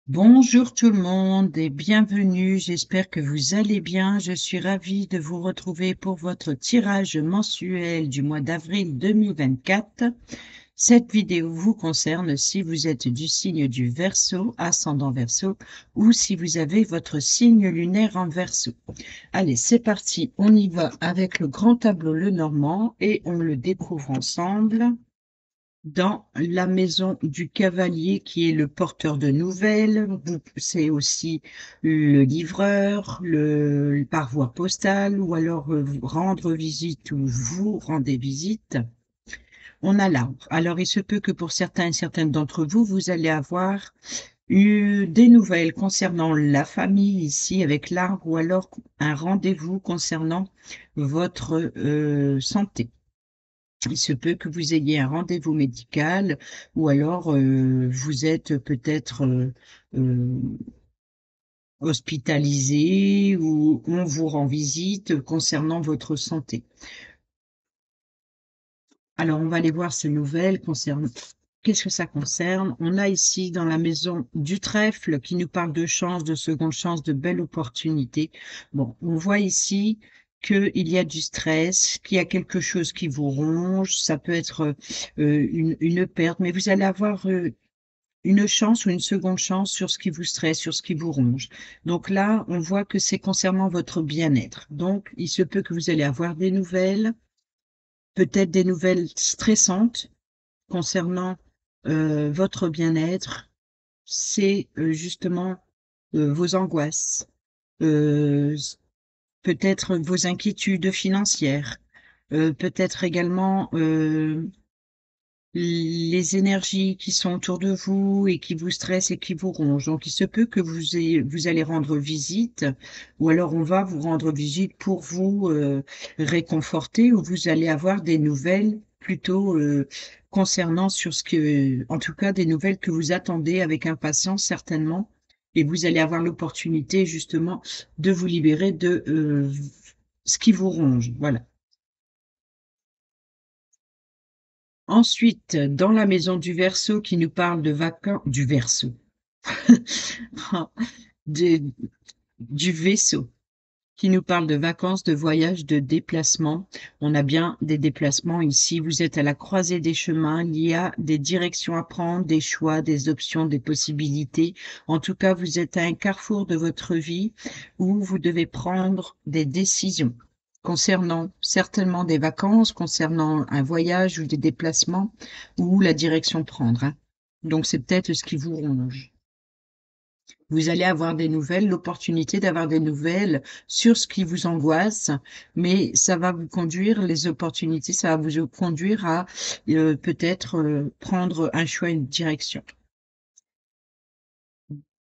Bonjour tout le monde et bienvenue. J'espère que vous allez bien. Je suis ravie de vous retrouver pour votre tirage mensuel du mois d'avril 2024. Cette vidéo vous concerne si vous êtes du signe du Verseau, ascendant Verseau, ou si vous avez votre signe lunaire en Verseau. Allez, c'est parti. On y va avec le grand tableau Lenormand et on le découvre ensemble. Dans la maison du cavalier qui est le porteur de nouvelles, c'est aussi le livreur, par voie postale, ou alors rendre visite ou vous rendez visite. On a l'arbre. Alors il se peut que pour certains et certaines d'entre vous, vous allez avoir eu des nouvelles concernant la famille ici avec l'arbre, ou alors un rendez-vous concernant votre santé. Il se peut que vous ayez un rendez-vous médical ou alors vous êtes peut-être euh, hospitalisé ou on vous rend visite concernant votre santé. Alors, on va aller voir ces nouvelles concernant. Qu'est-ce que ça concerne? On a ici dans la maison du trèfle qui nous parle de chance, de seconde chance, de belles opportunités. Bon, on voit ici qu'il y a du stress, qu'il y a quelque chose qui vous ronge. Ça peut être une perte, mais vous allez avoir une chance ou une seconde chance sur ce qui vous stresse, sur ce qui vous ronge. Donc là, on voit que c'est concernant votre bien-être. Donc, il se peut que vous allez avoir des nouvelles, peut-être des nouvelles stressantes concernant votre bien-être. C'est justement vos angoisses, euh, peut-être vos inquiétudes financières, peut-être également les énergies qui sont autour de vous et qui vous stressent et qui vous rongent. Donc, il se peut que vous allez rendre visite, ou alors on va vous rendre visite pour vous réconforter, ou vous allez avoir des nouvelles plutôt concernant sur ce que, en tout cas, des nouvelles que vous attendez avec impatience certainement, et vous allez avoir l'opportunité justement de vous libérer de ce qui vous ronge. Voilà. Ensuite, dans la maison du Verseau qui nous parle de vacances, du Verseau, de- du vaisseau, qui nous parle de vacances, de voyages, de déplacements. On a bien des déplacements ici. Vous êtes à la croisée des chemins. Il y a des directions à prendre, des choix, des options, des possibilités. En tout cas, vous êtes à un carrefour de votre vie où vous devez prendre des décisions concernant certainement des vacances, concernant un voyage ou des déplacements ou la direction prendre, hein. Donc, c'est peut-être ce qui vous ronge. Vous allez avoir des nouvelles, l'opportunité d'avoir des nouvelles sur ce qui vous angoisse, mais ça va vous conduire, les opportunités, ça va vous conduire à peut-être prendre un choix, une direction.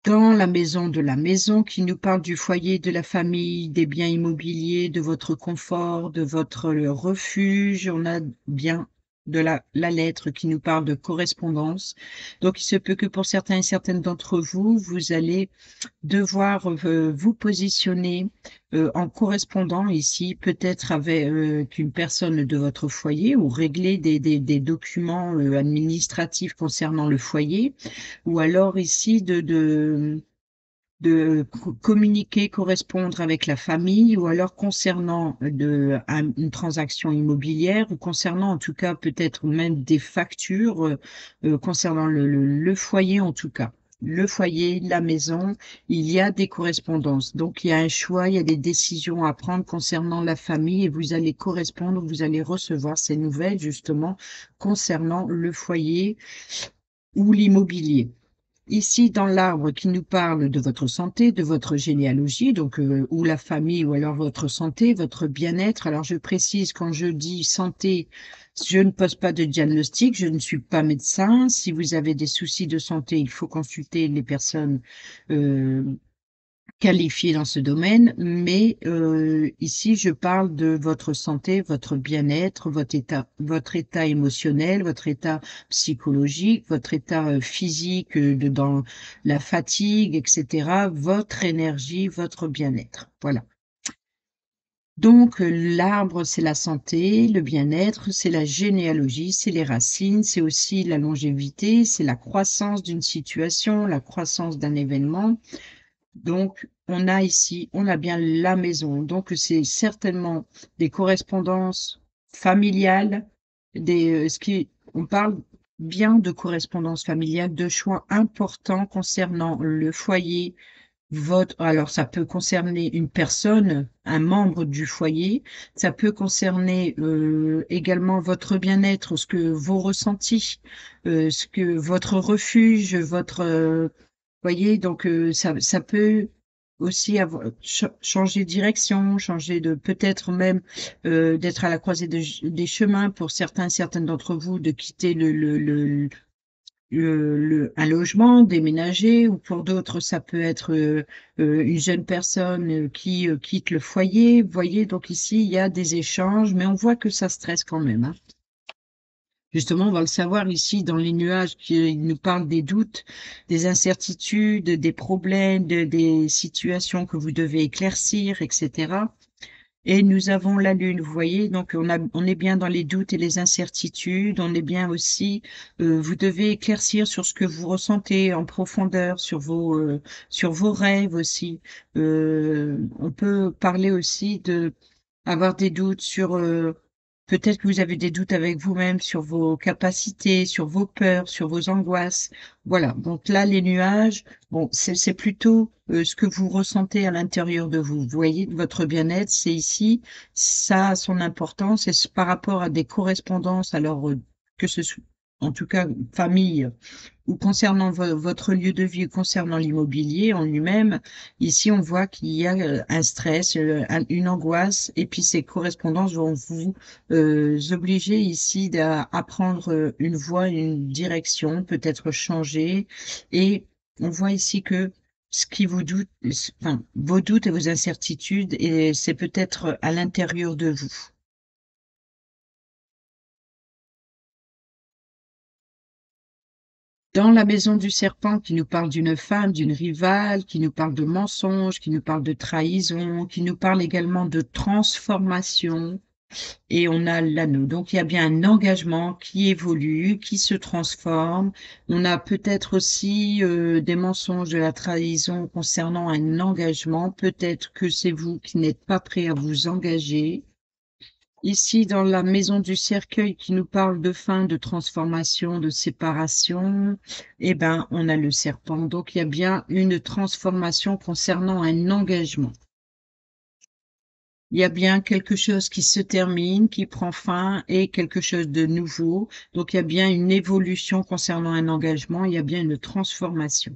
Dans la maison de la maison qui nous parle du foyer, de la famille, des biens immobiliers, de votre confort, de votre refuge. On a bien de la lettre qui nous parle de correspondance. Donc, il se peut que pour certains et certaines d'entre vous, vous allez devoir vous positionner en correspondant ici, peut-être avec une personne de votre foyer ou régler des documents administratifs concernant le foyer, ou alors ici de communiquer, correspondre avec la famille, ou alors concernant une transaction immobilière, ou concernant en tout cas peut-être même des factures concernant le foyer en tout cas. Le foyer, la maison, il y a des correspondances. Donc, il y a un choix, il y a des décisions à prendre concernant la famille et vous allez correspondre, vous allez recevoir ces nouvelles justement concernant le foyer ou l'immobilier. Ici, dans l'arbre qui nous parle de votre santé, de votre généalogie, donc ou la famille, ou alors votre santé, votre bien-être. Alors, je précise, quand je dis santé, je ne pose pas de diagnostic, je ne suis pas médecin. Si vous avez des soucis de santé, il faut consulter les personnes euh, qualifié dans ce domaine, mais ici, je parle de votre santé, votre bien-être, votre état émotionnel, votre état psychologique, votre état physique, dans la fatigue, etc., votre énergie, votre bien-être. Voilà. Donc, l'arbre, c'est la santé, le bien-être, c'est la généalogie, c'est les racines, c'est aussi la longévité, c'est la croissance d'une situation, la croissance d'un événement. Donc, on a ici, on a bien la maison. Donc, c'est certainement des correspondances familiales, on parle bien de correspondances familiales, de choix importants concernant le foyer, alors ça peut concerner une personne, un membre du foyer, ça peut concerner également votre bien-être, ce que vos ressentis, ce que votre refuge, voyez, donc ça peut aussi changer de direction, changer de peut-être même d'être à la croisée des chemins pour certaines d'entre vous, de quitter un logement, déménager, ou pour d'autres, ça peut être une jeune personne qui quitte le foyer. Vous voyez, donc ici, il y a des échanges, mais on voit que ça stresse quand même, hein. Justement, on va le savoir ici dans les nuages qui nous parlent des doutes, des incertitudes, des problèmes, des situations que vous devez éclaircir, etc. Et nous avons la lune, vous voyez, donc on est bien dans les doutes et les incertitudes, on est bien aussi, vous devez éclaircir sur ce que vous ressentez en profondeur, sur vos rêves aussi. On peut parler aussi de avoir des doutes sur, peut-être que vous avez des doutes avec vous-même sur vos capacités, sur vos peurs, sur vos angoisses. Voilà. Donc là, les nuages, bon, c'est plutôt ce que vous ressentez à l'intérieur de vous. Vous voyez, votre bien-être, c'est ici, ça a son importance et c'est par rapport à des correspondances, alors que ce soit, en tout cas, famille ou concernant votre lieu de vie, ou concernant l'immobilier en lui-même, ici on voit qu'il y a un stress, une angoisse, et puis ces correspondances vont vous obliger ici à prendre une voie, une direction, peut-être changer, et on voit ici que ce qui vous doute, enfin, vos doutes et vos incertitudes, et c'est peut-être à l'intérieur de vous. Dans la maison du serpent qui nous parle d'une femme, d'une rivale, qui nous parle de mensonges, qui nous parle de trahison, qui nous parle également de transformation, et on a l'anneau. Donc il y a bien un engagement qui évolue, qui se transforme. On a peut-être aussi des mensonges, de la trahison concernant un engagement. Peut-être que c'est vous qui n'êtes pas prêt à vous engager. Ici, dans la maison du cercueil qui nous parle de fin, de transformation, de séparation, eh ben, on a le serpent. Donc, il y a bien une transformation concernant un engagement. Il y a bien quelque chose qui se termine, qui prend fin et quelque chose de nouveau. Donc, il y a bien une évolution concernant un engagement. Il y a bien une transformation.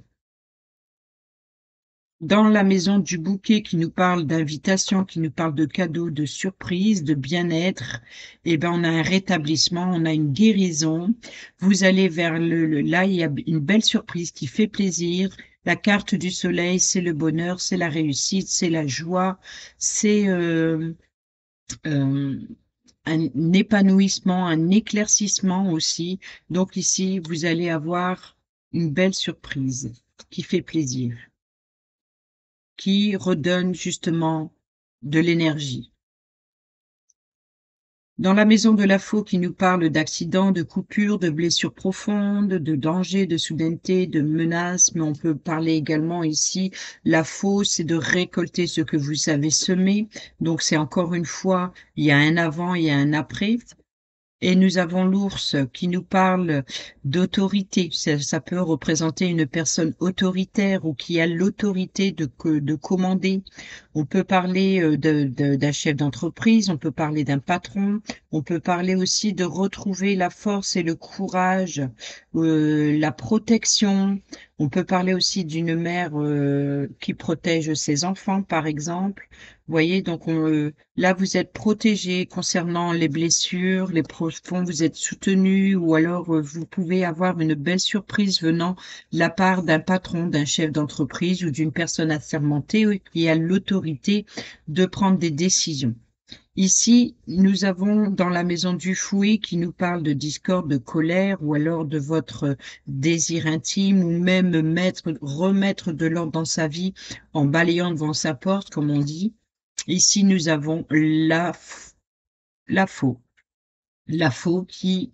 Dans la maison du bouquet qui nous parle d'invitation, qui nous parle de cadeaux, de surprises, de bien-être, eh ben, on a un rétablissement, on a une guérison. Vous allez vers là, il y a une belle surprise qui fait plaisir. La carte du soleil, c'est le bonheur, c'est la réussite, c'est la joie, c'est euh, un épanouissement, un éclaircissement aussi. Donc ici, vous allez avoir une belle surprise qui fait plaisir, qui redonne justement de l'énergie. Dans la maison de la faux qui nous parle d'accidents, de coupures, de blessures profondes, de dangers, de soudaineté, de menaces, mais on peut parler également ici, la faux, c'est de récolter ce que vous avez semé. Donc c'est encore une fois, il y a un avant, il y a un après. Et nous avons l'ours qui nous parle d'autorité. Ça peut représenter une personne autoritaire ou qui a l'autorité de commander. On peut parler d'un chef d'entreprise, on peut parler d'un patron, on peut parler aussi de retrouver la force et le courage, la protection. On peut parler aussi d'une mère qui protège ses enfants, par exemple. Vous voyez, donc là, vous êtes protégé concernant les blessures, les profonds, vous êtes soutenu, ou alors vous pouvez avoir une belle surprise venant de la part d'un patron, d'un chef d'entreprise ou d'une personne assermentée qui a l'autorité de prendre des décisions. Ici, nous avons dans la maison du fouet qui nous parle de discorde, de colère, ou alors de votre désir intime, ou même remettre de l'ordre dans sa vie en balayant devant sa porte, comme on dit. Ici, nous avons la faux. La faux qui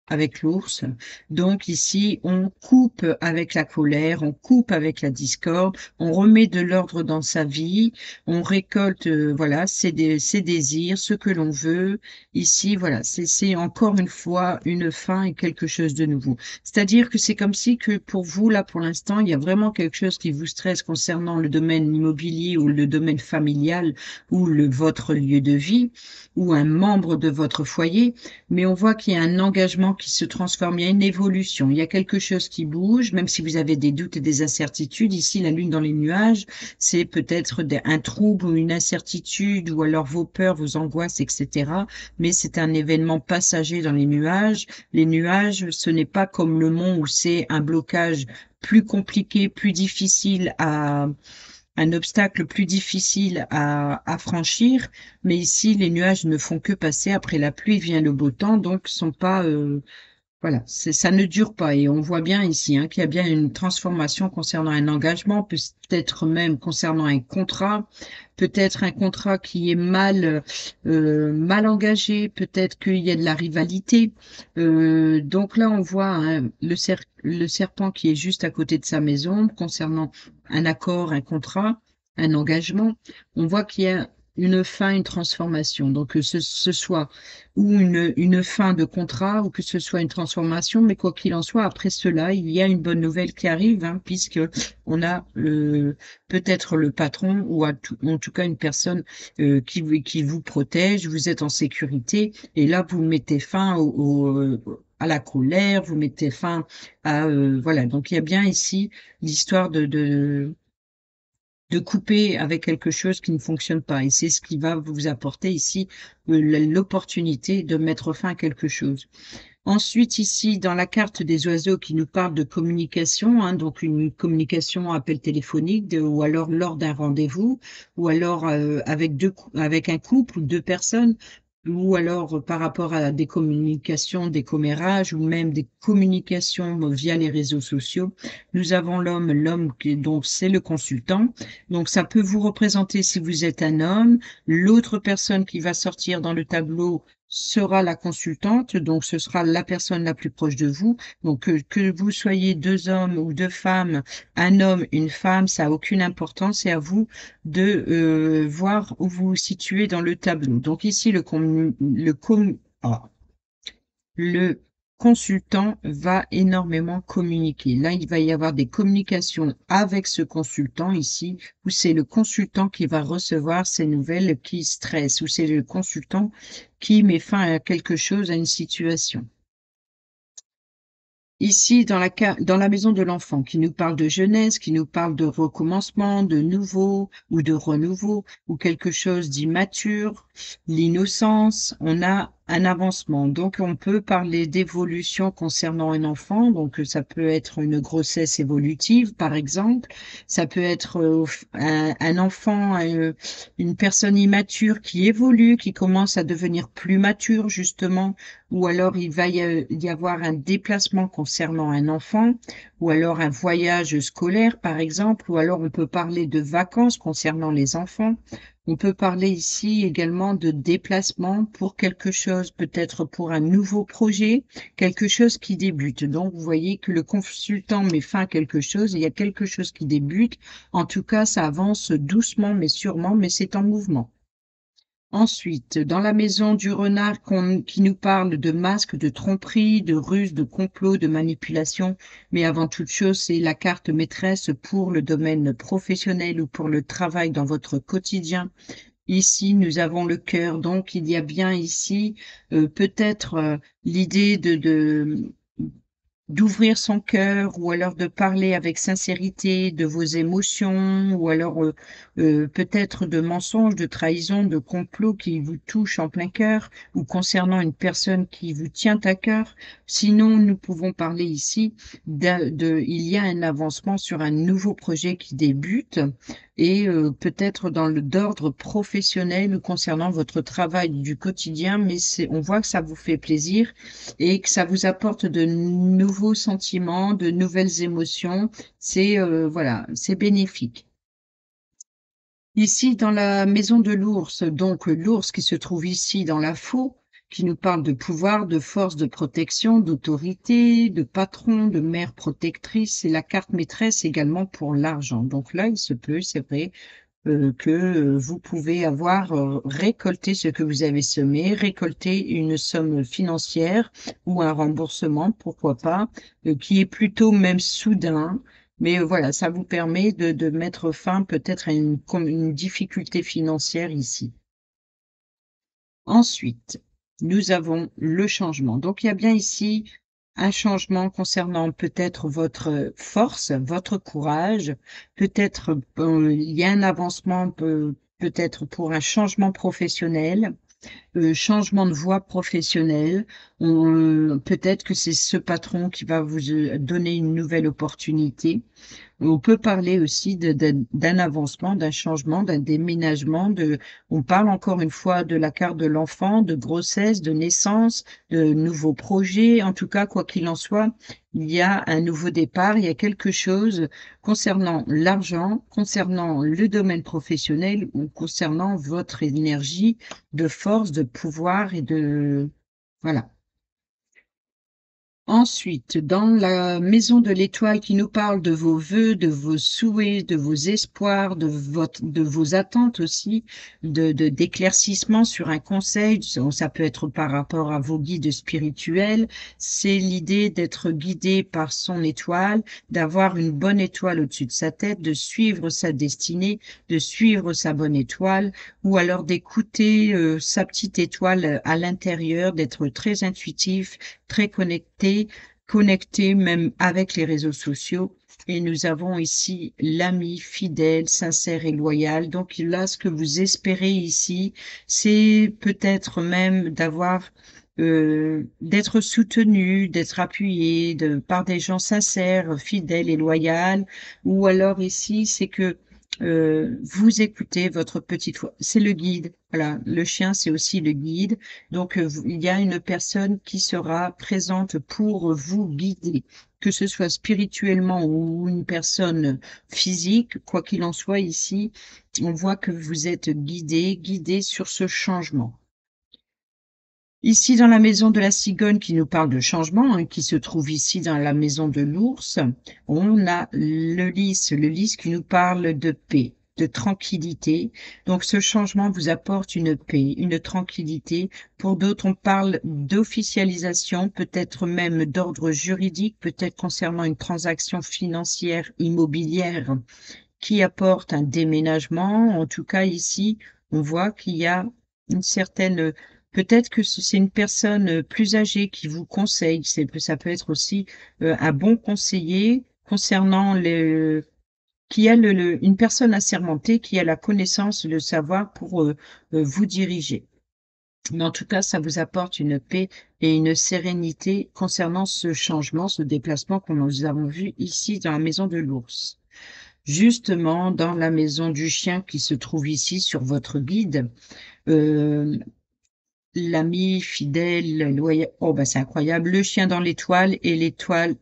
avec l'ours. Donc ici, on coupe avec la colère, on coupe avec la discorde, on remet de l'ordre dans sa vie, on récolte, voilà, ses désirs, ce que l'on veut. Ici, voilà, c'est encore une fois une fin et quelque chose de nouveau. C'est-à-dire que c'est comme si que pour vous, là, pour l'instant, il y a vraiment quelque chose qui vous stresse concernant le domaine immobilier ou le domaine familial ou votre lieu de vie ou un membre de votre foyer, mais on voit qu'il y a un engagement qui se transforme, il y a une évolution, il y a quelque chose qui bouge, même si vous avez des doutes et des incertitudes. Ici, la lune dans les nuages, c'est peut-être un trouble ou une incertitude, ou alors vos peurs, vos angoisses, etc. Mais c'est un événement passager dans les nuages. Les nuages, ce n'est pas comme le mont où c'est un blocage plus compliqué, plus difficile à un obstacle plus difficile à franchir, mais ici les nuages ne font que passer. Après la pluie vient le beau temps, donc sont pas voilà, ça ne dure pas. Et on voit bien ici qu'il y a bien une transformation concernant un engagement, peut-être même concernant un contrat, peut-être un contrat qui est mal engagé, peut-être qu'il y a de la rivalité. Donc là, on voit le serpent qui est juste à côté de sa maison concernant un accord, un contrat, un engagement. On voit qu'il y a une fin, une transformation. Donc que ce soit ou une fin de contrat ou que ce soit une transformation, mais quoi qu'il en soit, après cela, il y a une bonne nouvelle qui arrive, puisque on a peut-être le patron ou en tout cas une personne qui vous protège, vous êtes en sécurité, et là vous mettez fin à la colère, vous mettez fin à voilà. Donc il y a bien ici l'histoire de couper avec quelque chose qui ne fonctionne pas. Et c'est ce qui va vous apporter ici l'opportunité de mettre fin à quelque chose. Ensuite, ici, dans la carte des oiseaux qui nous parle de communication, donc une communication appel téléphonique, ou alors lors d'un rendez-vous, ou alors avec un couple ou deux personnes, ou alors par rapport à des communications, des commérages, ou même des communications via les réseaux sociaux. Nous avons l'homme donc c'est le consultant. Donc ça peut vous représenter si vous êtes un homme, l'autre personne qui va sortir dans le tableau sera la consultante, donc ce sera la personne la plus proche de vous. Donc que vous soyez deux hommes ou deux femmes, un homme, une femme, ça a aucune importance, c'est à vous de voir où vous vous situez dans le tableau. Donc ici, le consultant va énormément communiquer. Là, il va y avoir des communications avec ce consultant ici, où c'est le consultant qui va recevoir ces nouvelles qui stressent, ou c'est le consultant qui met fin à quelque chose, à une situation. Ici, dans la maison de l'enfant, qui nous parle de jeunesse, qui nous parle de recommencement, de nouveau ou de renouveau, ou quelque chose d'immature, l'innocence, on a un avancement. Donc, on peut parler d'évolution concernant un enfant. Donc, ça peut être une grossesse évolutive, par exemple. Ça peut être un enfant, une personne immature qui évolue, qui commence à devenir plus mature, justement, ou alors il va y avoir un déplacement concernant un enfant, ou alors un voyage scolaire, par exemple, ou alors on peut parler de vacances concernant les enfants. On peut parler ici également de déplacement pour quelque chose, peut-être pour un nouveau projet, quelque chose qui débute. Donc, vous voyez que le consultant met fin à quelque chose, il y a quelque chose qui débute. En tout cas, ça avance doucement mais sûrement, mais c'est en mouvement. Ensuite, dans la maison du renard qui nous parle de masques, de tromperie, de ruses, de complots, de manipulation, mais avant toute chose, c'est la carte maîtresse pour le domaine professionnel ou pour le travail dans votre quotidien. Ici, nous avons le cœur, donc il y a bien ici peut-être l'idée d'ouvrir son cœur ou alors de parler avec sincérité de vos émotions ou alors peut-être de mensonges, de trahison, de complots qui vous touchent en plein cœur ou concernant une personne qui vous tient à cœur. Sinon, nous pouvons parler ici il y a un avancement sur un nouveau projet qui débute et peut-être d'ordre professionnel concernant votre travail du quotidien, mais on voit que ça vous fait plaisir et que ça vous apporte de nouveaux sentiments, de nouvelles émotions. C'est voilà, c'est bénéfique. Ici, dans la maison de l'ours, donc l'ours qui se trouve ici dans la faux, qui nous parle de pouvoir, de force, de protection, d'autorité, de patron, de mère protectrice, c'est la carte maîtresse également pour l'argent. Donc là, il se peut, c'est vrai, que vous pouvez avoir récolté ce que vous avez semé, récolter une somme financière ou un remboursement, pourquoi pas, qui est plutôt même soudain. Mais voilà, ça vous permet de mettre fin peut-être à une difficulté financière ici. Ensuite, nous avons le changement. Donc, il y a bien ici un changement concernant peut-être votre force, votre courage, peut-être il y a un avancement peut-être pour un changement professionnel, changement de voie professionnelle. Peut-être que c'est ce patron qui va vous donner une nouvelle opportunité. On peut parler aussi d'un avancement, d'un changement, d'un déménagement. On parle encore une fois de la carte de l'enfant, de grossesse, de naissance, de nouveaux projets. En tout cas, quoi qu'il en soit, il y a un nouveau départ, il y a quelque chose concernant l'argent, concernant le domaine professionnel ou concernant votre énergie de force, de pouvoir et de... Voilà. Ensuite, dans la maison de l'étoile qui nous parle de vos vœux, de vos souhaits, de vos espoirs, de vos attentes aussi, d'éclaircissement sur un conseil, ça peut être par rapport à vos guides spirituels, c'est l'idée d'être guidé par son étoile, d'avoir une bonne étoile au-dessus de sa tête, de suivre sa destinée, de suivre sa bonne étoile, ou alors d'écouter sa petite étoile à l'intérieur, d'être très intuitif, très connecté même avec les réseaux sociaux. Et nous avons ici l'ami fidèle, sincère et loyal. Donc là, ce que vous espérez ici, c'est peut-être même d'être soutenu, d'être appuyé par des gens sincères, fidèles et loyaux. Ou alors ici, c'est que vous écoutez votre petite voix. C'est le guide. Voilà, le chien, c'est aussi le guide. Donc, il y a une personne qui sera présente pour vous guider, que ce soit spirituellement ou une personne physique, quoi qu'il en soit ici, on voit que vous êtes guidé sur ce changement. Ici, dans la maison de la cigogne qui nous parle de changement, qui se trouve ici dans la maison de l'ours, on a le lys qui nous parle de paix, de tranquillité. Donc, ce changement vous apporte une paix, une tranquillité. Pour d'autres, on parle d'officialisation, peut-être même d'ordre juridique, peut-être concernant une transaction financière immobilière qui apporte un déménagement. En tout cas, ici, on voit qu'il y a une certaine, peut-être que c'est une personne plus âgée qui vous conseille. Ça peut être aussi un bon conseiller concernant qui a une personne assermentée qui a la connaissance, le savoir pour vous diriger. Mais en tout cas, ça vous apporte une paix et une sérénité concernant ce changement, ce déplacement que nous avons vu ici dans la maison de l'ours. Justement, dans la maison du chien qui se trouve ici sur votre guide, euh, l'ami fidèle, loyal, oh bah c'est incroyable, le chien dans l'étoile et l'étoile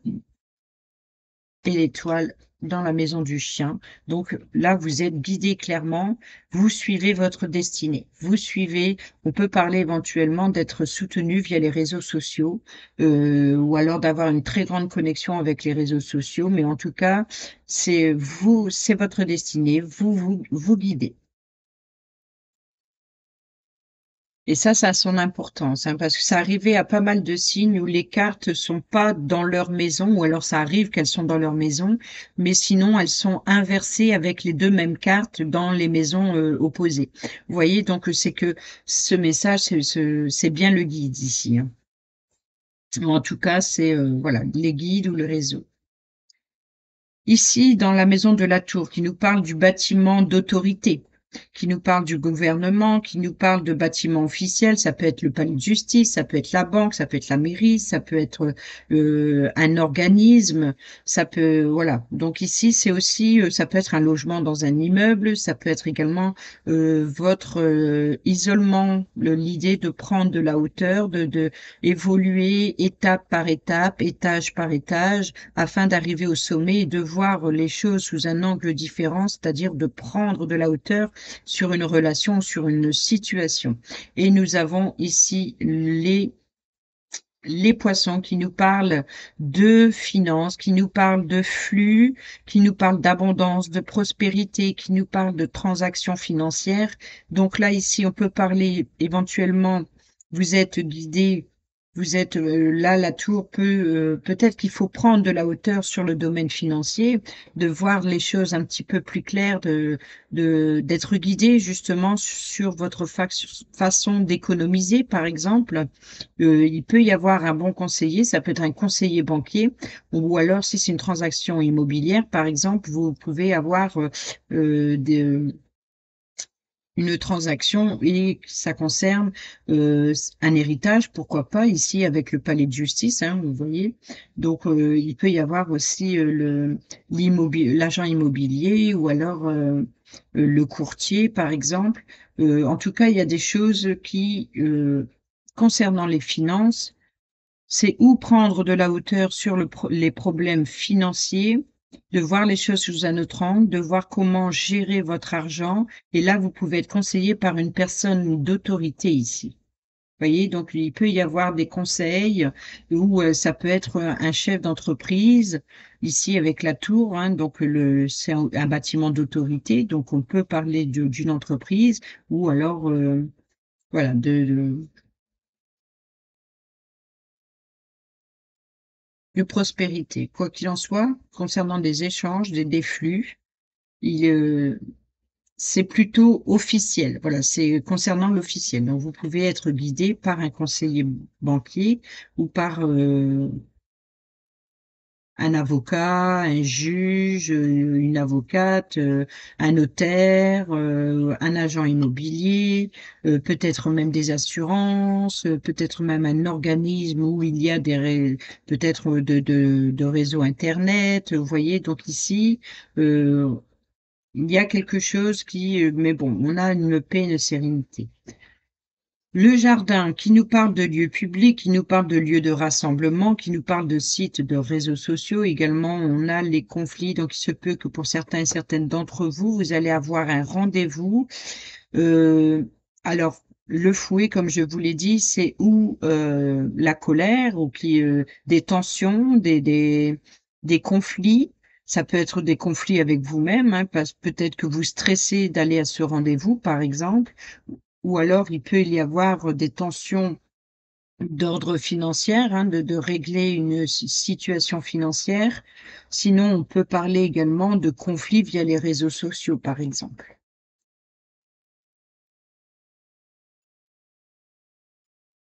dans la maison du chien. Donc là, vous êtes guidé clairement, vous suivez votre destinée. Vous suivez, on peut parler éventuellement d'être soutenu via les réseaux sociaux ou alors d'avoir une très grande connexion avec les réseaux sociaux, mais en tout cas, c'est vous, c'est votre destinée, vous guidez. Et ça a son importance, hein, parce que ça arrivait à pas mal de signes où les cartes sont pas dans leur maison, ou alors ça arrive qu'elles sont dans leur maison, mais sinon elles sont inversées avec les deux mêmes cartes dans les maisons opposées. Vous voyez, donc c'est que ce message, c'est bien le guide ici, hein. En tout cas, c'est voilà, les guides ou le réseau. Ici, dans la maison de la tour, qui nous parle du bâtiment d'autorité, qui nous parle du gouvernement, qui nous parle de bâtiments officiels, ça peut être le palais de justice, ça peut être la banque, ça peut être la mairie, ça peut être un organisme, ça peut, voilà. Donc ici, c'est aussi, ça peut être un logement dans un immeuble, ça peut être également votre isolement, l'idée de prendre de la hauteur, de évoluer étape par étape, étage par étage, afin d'arriver au sommet et de voir les choses sous un angle différent, c'est-à-dire de prendre de la hauteur sur une relation, sur une situation. Et nous avons ici les poissons qui nous parlent de finances, qui nous parlent de flux, qui nous parlent d'abondance, de prospérité, qui nous parlent de transactions financières. Donc là, ici, on peut parler éventuellement, vous êtes guidé, vous êtes là, la tour peut, peut-être qu'il faut prendre de la hauteur sur le domaine financier, de voir les choses un petit peu plus claires, d'être guidé justement sur votre façon d'économiser, par exemple. Il peut y avoir un bon conseiller, ça peut être un conseiller banquier, ou alors si c'est une transaction immobilière, par exemple, vous pouvez avoir une transaction et ça concerne un héritage, pourquoi pas, ici avec le palais de justice, hein, vous voyez. Donc, il peut y avoir aussi l'agent immobilier ou alors le courtier, par exemple. En tout cas, il y a des choses qui, concernant les finances, c'est où prendre de la hauteur sur les problèmes financiers, de voir les choses sous un autre angle, de voir comment gérer votre argent. Et là, vous pouvez être conseillé par une personne d'autorité ici. Vous voyez, donc il peut y avoir des conseils ou ça peut être un chef d'entreprise ici avec la tour, hein, donc c'est un bâtiment d'autorité, donc on peut parler d'une entreprise ou alors voilà de prospérité. Quoi qu'il en soit, concernant des échanges, des flux, il, c'est plutôt officiel. Voilà, c'est concernant l'officiel. Donc, vous pouvez être guidé par un conseiller banquier ou par un avocat, un juge, une avocate, un notaire, un agent immobilier, peut-être même des assurances, peut-être même un organisme où il y a peut-être de réseaux Internet. Vous voyez, donc ici, euh, il y a quelque chose qui, mais bon, on a une paix, une sérénité. Le jardin qui nous parle de lieux publics, qui nous parle de lieux de rassemblement, qui nous parle de sites de réseaux sociaux. Également, on a les conflits. Donc, il se peut que pour certains et certaines d'entre vous, vous allez avoir un rendez-vous. Euh, alors, le fouet, comme je vous l'ai dit, c'est où la colère ou des tensions, des conflits. Ça peut être des conflits avec vous-même, hein, parce peut-être que vous stressez d'aller à ce rendez-vous, par exemple, ou alors il peut y avoir des tensions d'ordre financier, hein, de régler une situation financière. Sinon, on peut parler également de conflits via les réseaux sociaux, par exemple.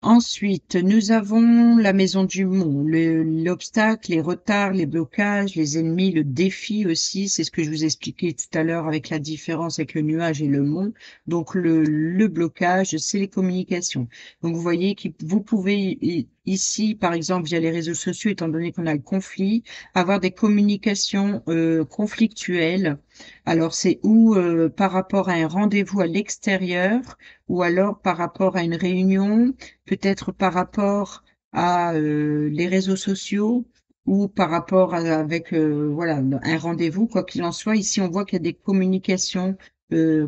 Ensuite, nous avons la maison du mont, l'obstacle, les retards, les blocages, les ennemis, le défi aussi. C'est ce que je vous expliquais tout à l'heure avec la différence avec le nuage et le mont. Donc, le blocage, c'est les communications. Donc, vous voyez que vous pouvez ici, par exemple, via les réseaux sociaux, étant donné qu'on a le conflit, avoir des communications conflictuelles. Alors, c'est où par rapport à un rendez-vous à l'extérieur ou alors par rapport à une réunion, peut-être par rapport à les réseaux sociaux ou par rapport avec voilà un rendez-vous, quoi qu'il en soit. Ici, on voit qu'il y a des communications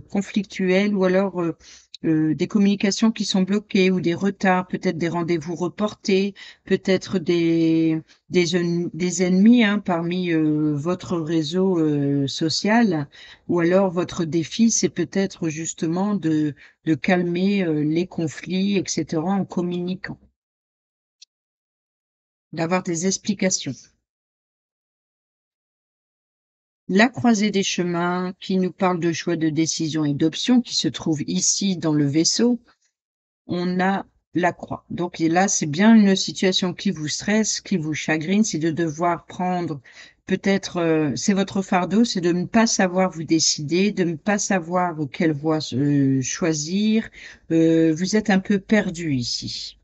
conflictuelles ou alors des communications qui sont bloquées ou des retards, peut-être des rendez-vous reportés, peut-être des ennemis hein, parmi votre réseau social, ou alors votre défi, c'est peut-être justement de calmer les conflits, etc., en communiquant, d'avoir des explications. La croisée des chemins qui nous parle de choix de décision et d'options qui se trouve ici dans le vaisseau, on a la croix. Donc là, c'est bien une situation qui vous stresse, qui vous chagrine, c'est de devoir prendre peut-être, c'est votre fardeau, c'est de ne pas savoir vous décider, de ne pas savoir quelle voie choisir. Vous êtes un peu perdu ici.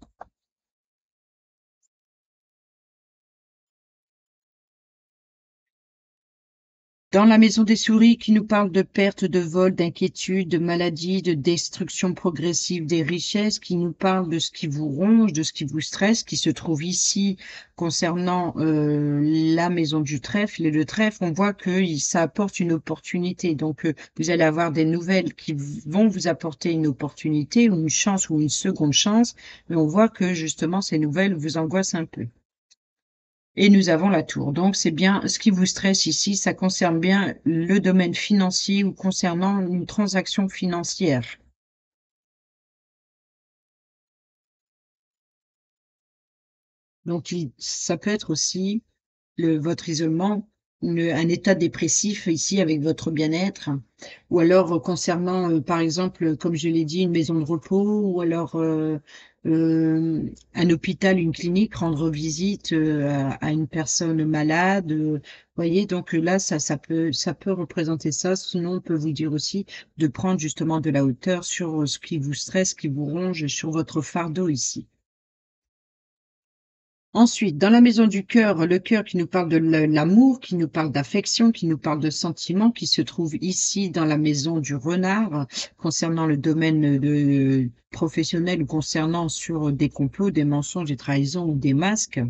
Dans la maison des souris qui nous parle de perte, de vol, d'inquiétude, de maladie, de destruction progressive des richesses, qui nous parle de ce qui vous ronge, de ce qui vous stresse, qui se trouve ici concernant la maison du trèfle et le trèfle, on voit que ça apporte une opportunité. Donc, vous allez avoir des nouvelles qui vont vous apporter une opportunité ou une chance ou une seconde chance, mais on voit que justement ces nouvelles vous angoissent un peu. Et nous avons la tour. Donc, c'est bien ce qui vous stresse ici, ça concerne bien le domaine financier ou concernant une transaction financière. Donc, ça peut être aussi votre isolement, un état dépressif ici avec votre bien-être, ou alors concernant, par exemple, comme je l'ai dit, une maison de repos, ou alors un hôpital, une clinique, rendre visite à une personne malade. Voyez, donc là, ça peut représenter ça. Sinon, on peut vous dire aussi de prendre justement de la hauteur sur ce qui vous stresse, qui vous ronge, sur votre fardeau ici. Ensuite, dans la maison du cœur, le cœur qui nous parle de l'amour, qui nous parle d'affection, qui nous parle de sentiments, qui se trouve ici dans la maison du renard, concernant le domaine professionnel ou concernant sur des complots, des mensonges, des trahisons ou des masques.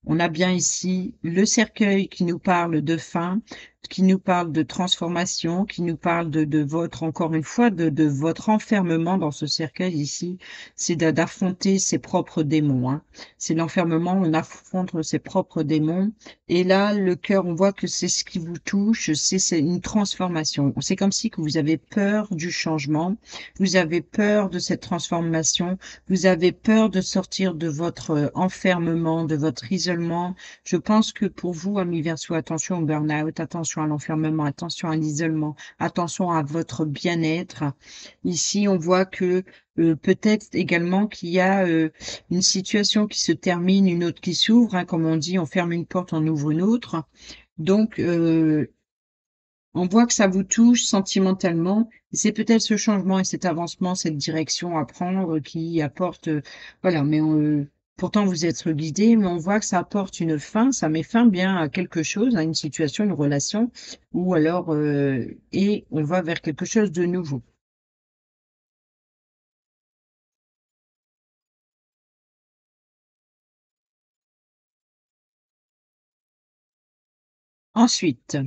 On a bien ici le cercueil qui nous parle de fin, qui nous parle de transformation, qui nous parle de votre, encore une fois, de votre enfermement dans ce cercueil ici. C'est d'affronter ses propres démons, hein. C'est l'enfermement, on affronte ses propres démons. Et là, le cœur, on voit que c'est ce qui vous touche, c'est une transformation. C'est comme si que vous avez peur du changement, vous avez peur de cette transformation, vous avez peur de sortir de votre enfermement, de votre isolement. Je pense que pour vous, amis Verseau, attention au burn-out, attention à l'enfermement, attention à l'isolement, attention à votre bien-être. Ici, on voit que peut-être également qu'il y a une situation qui se termine, une autre qui s'ouvre, hein, comme on dit, on ferme une porte, on ouvre une autre. Donc, on voit que ça vous touche sentimentalement. Et c'est peut-être ce changement et cet avancement, cette direction à prendre qui apporte, voilà. Mais pourtant vous êtes guidé, mais on voit que ça apporte une fin, ça met fin bien à quelque chose, à une situation, une relation, ou alors et on va vers quelque chose de nouveau. Ensuite,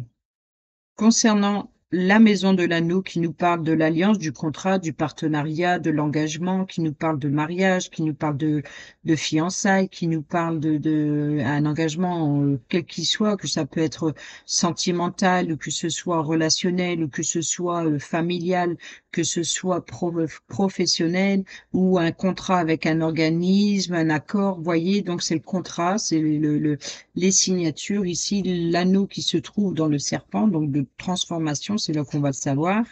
concernant la maison de l'anneau qui nous parle de l'alliance, du contrat, du partenariat, de l'engagement, qui nous parle de mariage, qui nous parle de fiançailles, qui nous parle de un engagement, quel qu'il soit, que ça peut être sentimental, ou que ce soit relationnel, ou que ce soit familial, que ce soit professionnel, ou un contrat avec un organisme, un accord, voyez, donc c'est le contrat, c'est les signatures. Ici, l'anneau qui se trouve dans le serpent, donc de transformation, c'est là qu'on va le savoir.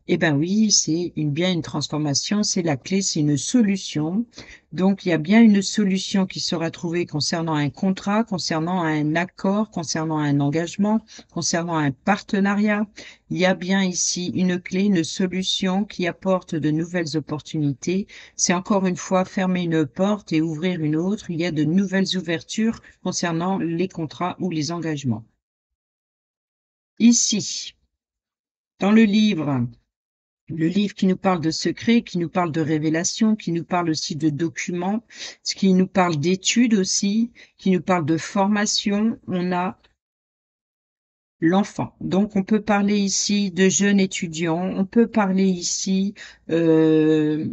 Eh ben oui, c'est bien une transformation, c'est la clé, c'est une solution. Donc, il y a bien une solution qui sera trouvée concernant un contrat, concernant un accord, concernant un engagement, concernant un partenariat. Il y a bien ici une clé, une solution qui apporte de nouvelles opportunités. C'est encore une fois fermer une porte et ouvrir une autre. Il y a de nouvelles ouvertures concernant les contrats ou les engagements. Ici, dans le livre qui nous parle de secrets, qui nous parle de révélations, qui nous parle aussi de documents, ce qui nous parle d'études aussi, qui nous parle de formation, on a l'enfant. Donc, on peut parler ici de jeunes étudiants, on peut parler ici euh,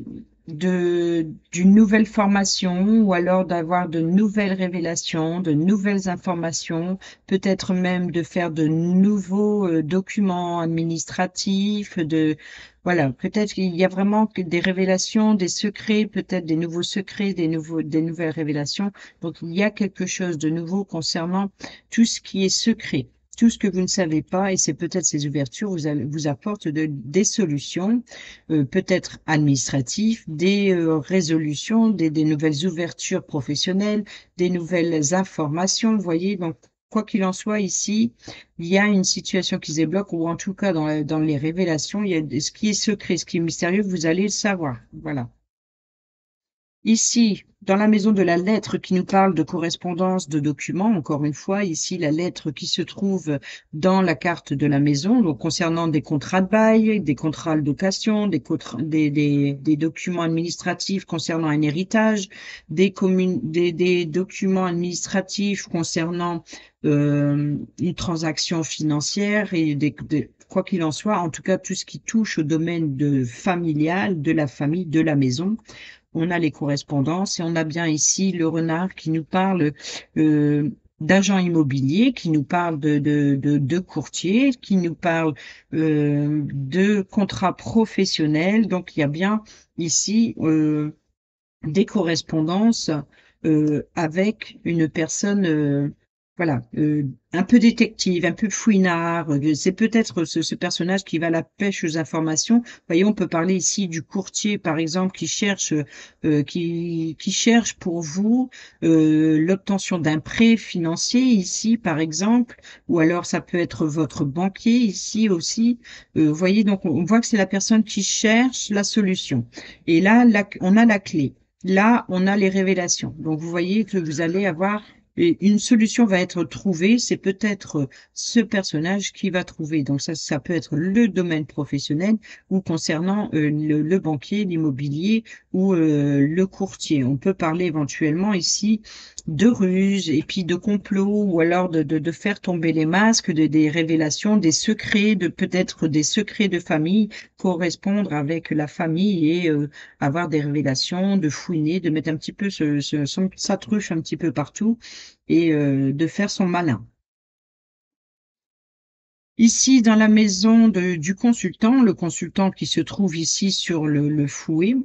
d'une nouvelle formation ou alors d'avoir de nouvelles révélations, de nouvelles informations, peut-être même de faire de nouveaux documents administratifs, voilà, peut-être qu'il y a vraiment que des révélations, des secrets, peut-être des nouveaux secrets, des nouvelles révélations. Donc, il y a quelque chose de nouveau concernant tout ce qui est secret. Tout ce que vous ne savez pas, et c'est peut-être ces ouvertures vous apportent des solutions, peut-être administratives, des résolutions, des nouvelles ouvertures professionnelles, des nouvelles informations, vous voyez. Donc, quoi qu'il en soit, ici, il y a une situation qui se débloque, ou en tout cas dans les révélations, il y a ce qui est secret, ce qui est mystérieux, vous allez le savoir. Voilà. Ici, dans la maison de la lettre qui nous parle de correspondance, de documents, encore une fois, ici, la lettre qui se trouve dans la carte de la maison, donc concernant des contrats de bail, des contrats de location, des documents administratifs concernant un héritage, des documents administratifs concernant une transaction financière et quoi qu'il en soit, en tout cas, tout ce qui touche au domaine familial, de la famille, de la maison. On a les correspondances et on a bien ici le renard qui nous parle d'agents immobiliers, qui nous parle de courtiers, qui nous parle de contrats professionnels. Donc, il y a bien ici des correspondances avec une personne, voilà, un peu détective, un peu fouinard. C'est peut-être ce personnage qui va à la pêche aux informations. Vous voyez, on peut parler ici du courtier, par exemple, qui cherche pour vous l'obtention d'un prêt financier ici, par exemple, ou alors ça peut être votre banquier ici aussi. Vous voyez, donc on voit que c'est la personne qui cherche la solution. Et là, on a la clé. Là, on a les révélations. Donc, vous voyez que vous allez avoir une solution va être trouvée. C'est peut-être ce personnage qui va trouver. Donc, ça peut être le domaine professionnel ou concernant le banquier, l'immobilier ou le courtier. On peut parler éventuellement ici de ruse et puis de complot ou alors de faire tomber les masques, des révélations, des secrets, peut-être des secrets de famille, correspondre avec la famille et avoir des révélations, de fouiner, de mettre un petit peu sa truffe un petit peu partout et de faire son malin. Ici, dans la maison du consultant, le consultant qui se trouve ici sur le fouet,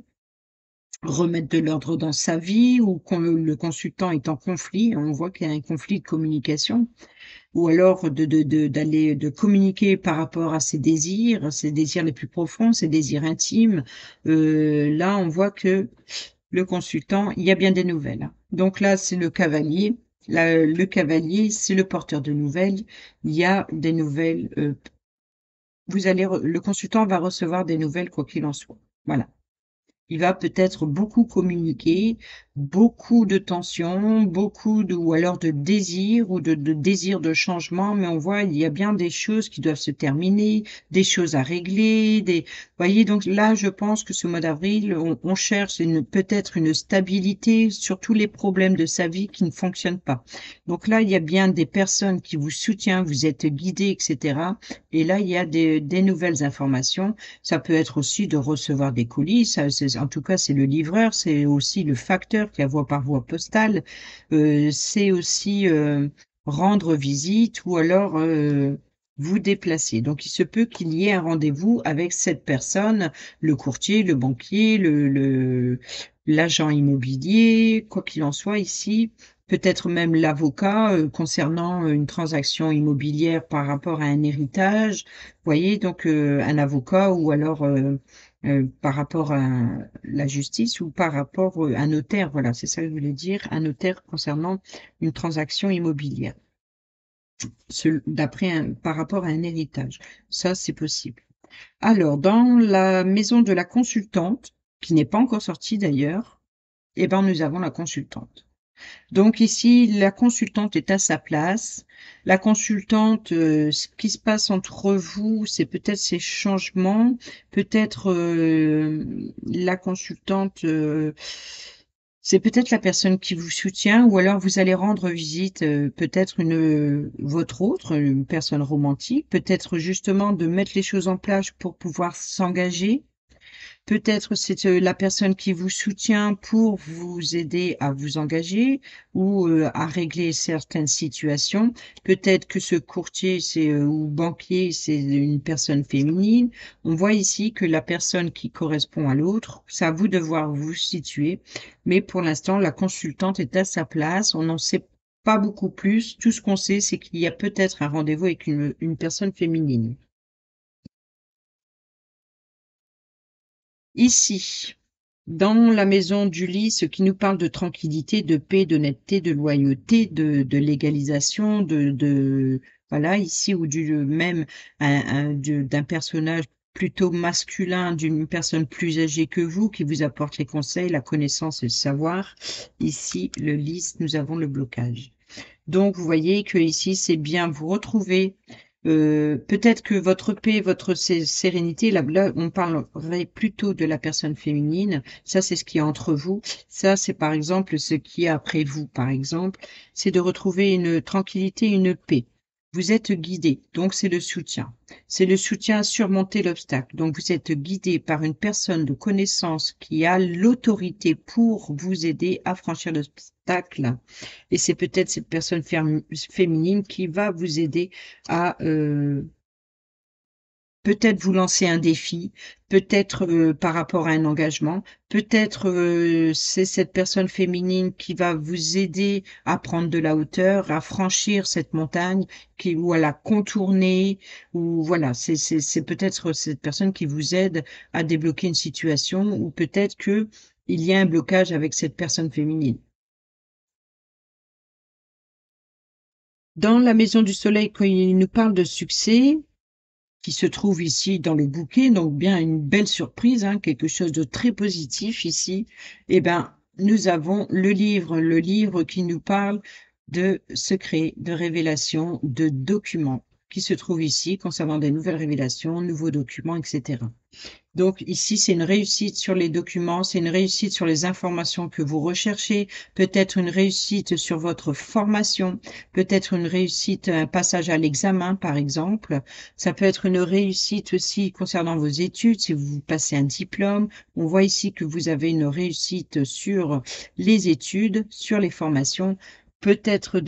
remettre de l'ordre dans sa vie ou quand le consultant est en conflit, on voit qu'il y a un conflit de communication, ou alors de communiquer par rapport à ses désirs les plus profonds, ses désirs intimes. Là, on voit que le consultant, il y a bien des nouvelles, hein. Donc là, c'est le cavalier. Là, le cavalier, c'est le porteur de nouvelles. Il y a des nouvelles. Le consultant va recevoir des nouvelles quoi qu'il en soit. Voilà. Il va peut-être beaucoup communiquer, beaucoup de tensions, ou alors de désirs ou de désirs de changement, mais on voit il y a bien des choses qui doivent se terminer, des choses à régler, voyez, donc là, je pense que ce mois d'avril, on cherche peut-être une stabilité sur tous les problèmes de sa vie qui ne fonctionnent pas. Donc là, il y a bien des personnes qui vous soutiennent, vous êtes guidés, etc. Et là, il y a des nouvelles informations. Ça peut être aussi de recevoir des colis. En tout cas, c'est le livreur, c'est aussi le facteur qui envoie par voie postale. C'est aussi rendre visite ou alors vous déplacer. Donc, il se peut qu'il y ait un rendez-vous avec cette personne, le courtier, le banquier, l'agent immobilier, quoi qu'il en soit ici. Peut-être même l'avocat concernant une transaction immobilière par rapport à un héritage. Vous voyez, donc un avocat ou alors par rapport à la justice ou par rapport à un notaire. Voilà, c'est ça que je voulais dire, un notaire concernant une transaction immobilière. Par rapport à un héritage. Ça, c'est possible. Alors, dans la maison de la consultante, qui n'est pas encore sortie d'ailleurs, eh ben, nous avons la consultante. Donc ici, la consultante est à sa place. La consultante, ce qui se passe entre vous, c'est peut-être ces changements, peut-être la consultante, c'est peut-être la personne qui vous soutient, ou alors vous allez rendre visite, peut-être votre une personne romantique, peut-être justement de mettre les choses en place pour pouvoir s'engager. Peut-être c'est la personne qui vous soutient pour vous aider à vous engager ou à régler certaines situations. Peut-être que ce courtier ou banquier, c'est une personne féminine. On voit ici que la personne qui correspond à l'autre, c'est à vous de voir vous situer. Mais pour l'instant, la consultante est à sa place. On n'en sait pas beaucoup plus. Tout ce qu'on sait, c'est qu'il y a peut-être un rendez-vous avec une personne féminine. Ici, dans la maison d'Ulysse, ce qui nous parle de tranquillité, de paix, d'honnêteté, de loyauté, de légalisation, voilà, ici, ou même d'un personnage plutôt masculin d'une personne plus âgée que vous qui vous apporte les conseils, la connaissance et le savoir. Ici, le lys, nous avons le blocage. Donc, vous voyez que ici, c'est bien vous retrouver. Peut-être que votre paix, votre sérénité, là, on parlerait plutôt de la personne féminine. Ça, c'est ce qui est entre vous. Ça, c'est par exemple ce qui est après vous, par exemple. C'est de retrouver une tranquillité, une paix. Vous êtes guidé, donc c'est le soutien. C'est le soutien à surmonter l'obstacle. Donc vous êtes guidé par une personne de connaissance qui a l'autorité pour vous aider à franchir l'obstacle. Et c'est peut-être cette personne féminine qui va vous aider à peut-être vous lancer un défi, peut-être par rapport à un engagement, peut-être c'est cette personne féminine qui va vous aider à prendre de la hauteur, à franchir cette montagne, ou à la contourner, ou voilà, c'est peut-être cette personne qui vous aide à débloquer une situation, ou peut-être que il y a un blocage avec cette personne féminine. Dans la maison du soleil, quand il nous parle de succès, qui se trouve ici dans le bouquet, donc bien une belle surprise, hein, quelque chose de très positif ici, eh ben, nous avons le livre qui nous parle de secrets, de révélations, de documents qui se trouvent ici concernant des nouvelles révélations, nouveaux documents, etc. Donc ici, c'est une réussite sur les documents, c'est une réussite sur les informations que vous recherchez, peut-être une réussite sur votre formation, peut-être une réussite, un passage à l'examen, par exemple. Ça peut être une réussite aussi concernant vos études, si vous passez un diplôme. On voit ici que vous avez une réussite sur les études, sur les formations. Peut-être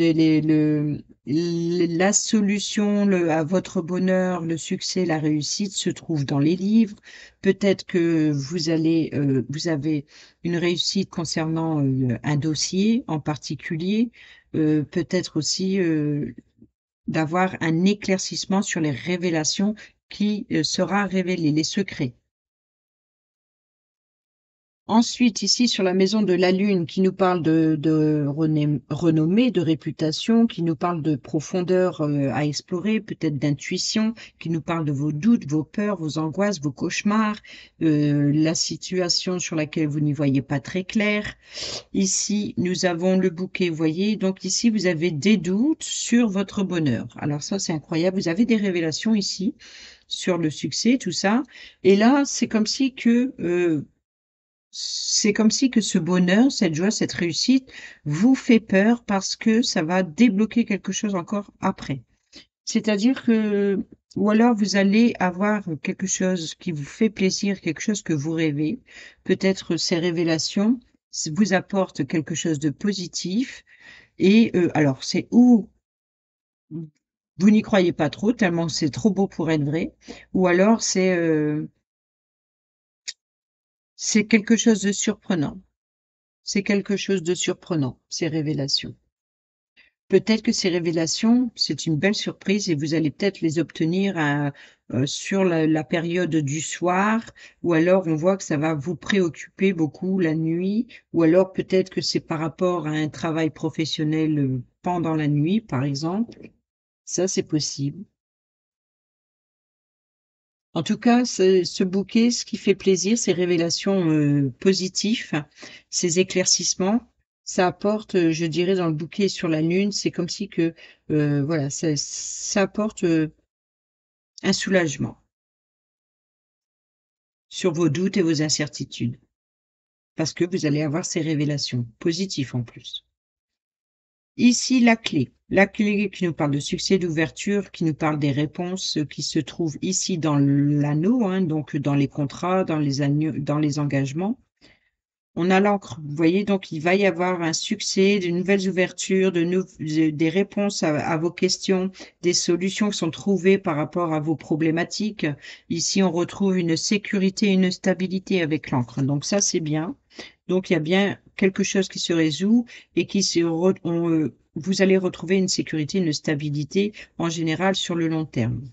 la solution à votre bonheur, le succès, la réussite se trouve dans les livres. Peut-être que vous avez une réussite concernant un dossier en particulier. Peut-être aussi d'avoir un éclaircissement sur les révélations qui sera révélé, les secrets. Ensuite, ici, sur la maison de la Lune, qui nous parle de renommée, de réputation, qui nous parle de profondeur à explorer, peut-être d'intuition, qui nous parle de vos doutes, vos peurs, vos angoisses, vos cauchemars, la situation sur laquelle vous n'y voyez pas très clair. Ici, nous avons le bouquet, vous voyez. Donc ici, vous avez des doutes sur votre bonheur. Alors ça, c'est incroyable. Vous avez des révélations ici sur le succès, tout ça. Et là, c'est comme si que ce bonheur, cette joie, cette réussite vous fait peur parce que ça va débloquer quelque chose encore après. C'est-à-dire que, ou alors vous allez avoir quelque chose qui vous fait plaisir, quelque chose que vous rêvez. Peut-être ces révélations vous apportent quelque chose de positif. Et alors, c'est où vous n'y croyez pas trop, tellement c'est trop beau pour être vrai. Ou alors, c'est quelque chose de surprenant. C'est quelque chose de surprenant, ces révélations. Peut-être que ces révélations, c'est une belle surprise et vous allez peut-être les obtenir sur la période du soir, ou alors on voit que ça va vous préoccuper beaucoup la nuit, ou alors peut-être que c'est par rapport à un travail professionnel pendant la nuit, par exemple. Ça, c'est possible. En tout cas, ce bouquet, ce qui fait plaisir, ces révélations positives, ces éclaircissements, ça apporte, je dirais, dans le bouquet sur la lune, c'est comme si que, voilà, ça apporte un soulagement sur vos doutes et vos incertitudes, parce que vous allez avoir ces révélations positives en plus. Ici, la clé qui nous parle de succès, d'ouverture, qui nous parle des réponses qui se trouvent ici dans l'anneau, hein, donc dans les contrats, dans les engagements. On a l'encre, vous voyez, donc il va y avoir un succès, de nouvelles ouvertures, des réponses à vos questions, des solutions qui sont trouvées par rapport à vos problématiques. Ici, on retrouve une sécurité, une stabilité avec l'encre. Donc ça, c'est bien. Donc il y a bien quelque chose qui se résout et vous allez retrouver une sécurité, une stabilité en général sur le long terme.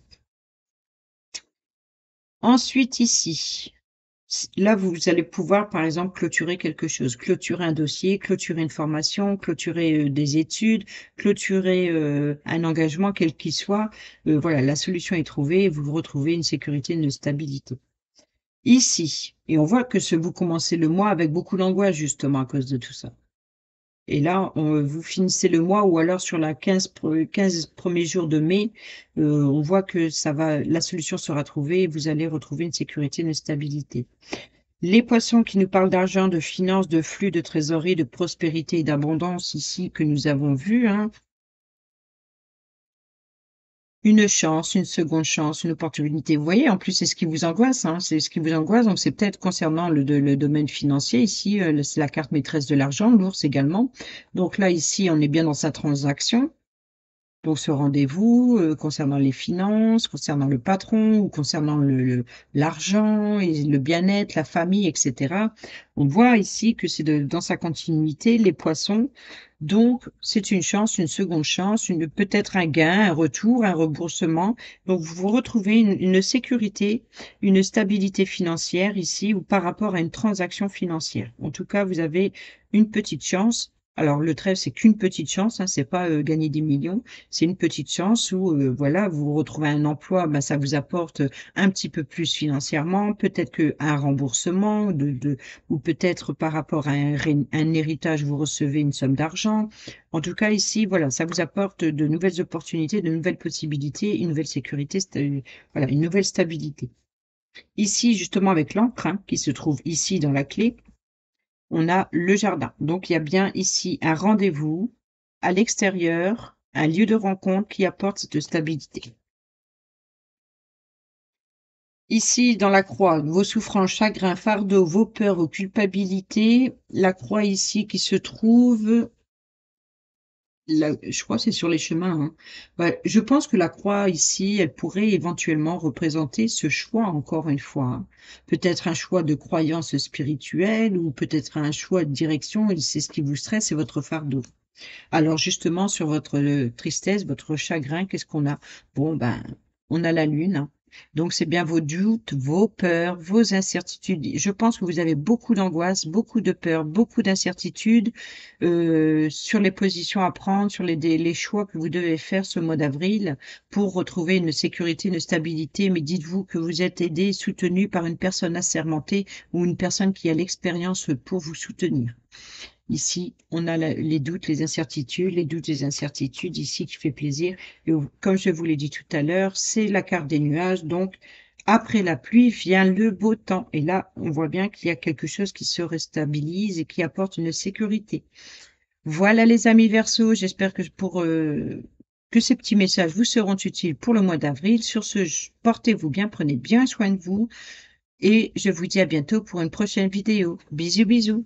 Ensuite, ici. Là, vous allez pouvoir, par exemple, clôturer quelque chose, clôturer un dossier, clôturer une formation, clôturer, des études, clôturer, un engagement quel qu'il soit. Voilà, la solution est trouvée et vous retrouvez une sécurité, une stabilité. Ici, et on voit que vous commencez le mois avec beaucoup d'angoisse justement à cause de tout ça. Et là, vous finissez le mois ou alors sur la 15 premiers jours de mai, on voit que la solution sera trouvée et vous allez retrouver une sécurité, une stabilité. Les poissons qui nous parlent d'argent, de finances, de flux, de trésorerie, de prospérité et d'abondance ici que nous avons vu, hein. Une chance, une seconde chance, une opportunité. Vous voyez, en plus, c'est ce qui vous angoisse, hein, c'est ce qui vous angoisse. Donc, c'est peut-être concernant le domaine financier. Ici, c'est la carte maîtresse de l'argent, l'ours également. Donc là, ici, on est bien dans sa transaction. Donc ce rendez-vous, concernant les finances, concernant le patron ou concernant l'argent et le bien-être, la famille, et cetera. On voit ici que c'est dans sa continuité, les poissons. Donc c'est une chance, une seconde chance, peut-être un gain, un retour, un remboursement. Donc vous retrouvez une sécurité, une stabilité financière ici ou par rapport à une transaction financière. En tout cas, vous avez une petite chance. Alors le trèfle, c'est qu'une petite chance, hein, c'est pas, gagner des millions. C'est une petite chance où, voilà, vous retrouvez un emploi, bah, ça vous apporte un petit peu plus financièrement, peut-être qu'un remboursement ou peut-être par rapport à un héritage, vous recevez une somme d'argent. En tout cas, ici, voilà, ça vous apporte de nouvelles opportunités, de nouvelles possibilités, une nouvelle sécurité, voilà, une nouvelle stabilité. Ici, justement, avec l'encre, hein, qui se trouve ici dans la clé, on a le jardin. Donc, il y a bien ici un rendez-vous à l'extérieur, un lieu de rencontre qui apporte cette stabilité. Ici, dans la croix, vos souffrances, chagrins, fardeaux, vos peurs, vos culpabilités, la croix ici qui se trouve, je crois que c'est sur les chemins, hein. Ouais, je pense que la croix ici, elle pourrait éventuellement représenter ce choix, encore une fois, hein. Peut-être un choix de croyance spirituelle ou peut-être un choix de direction, et c'est ce qui vous stresse, c'est votre fardeau. Alors justement, sur votre tristesse, votre chagrin, qu'est-ce qu'on a? Bon, ben, on a la lune, hein. Donc c'est bien vos doutes, vos peurs, vos incertitudes. Je pense que vous avez beaucoup d'angoisse, beaucoup de peur, beaucoup d'incertitudes sur les positions à prendre, sur les choix que vous devez faire ce mois d'avril pour retrouver une sécurité, une stabilité. Mais dites-vous que vous êtes aidé, soutenu par une personne assermentée ou une personne qui a l'expérience pour vous soutenir. Ici, on a les doutes, les doutes, les incertitudes ici qui fait plaisir. Et comme je vous l'ai dit tout à l'heure, c'est la carte des nuages. Donc, après la pluie vient le beau temps. Et là, on voit bien qu'il y a quelque chose qui se restabilise et qui apporte une sécurité. Voilà les amis Verseaux, j'espère que ces petits messages vous seront utiles pour le mois d'avril. Sur ce, portez-vous bien, prenez bien soin de vous et je vous dis à bientôt pour une prochaine vidéo. Bisous, bisous.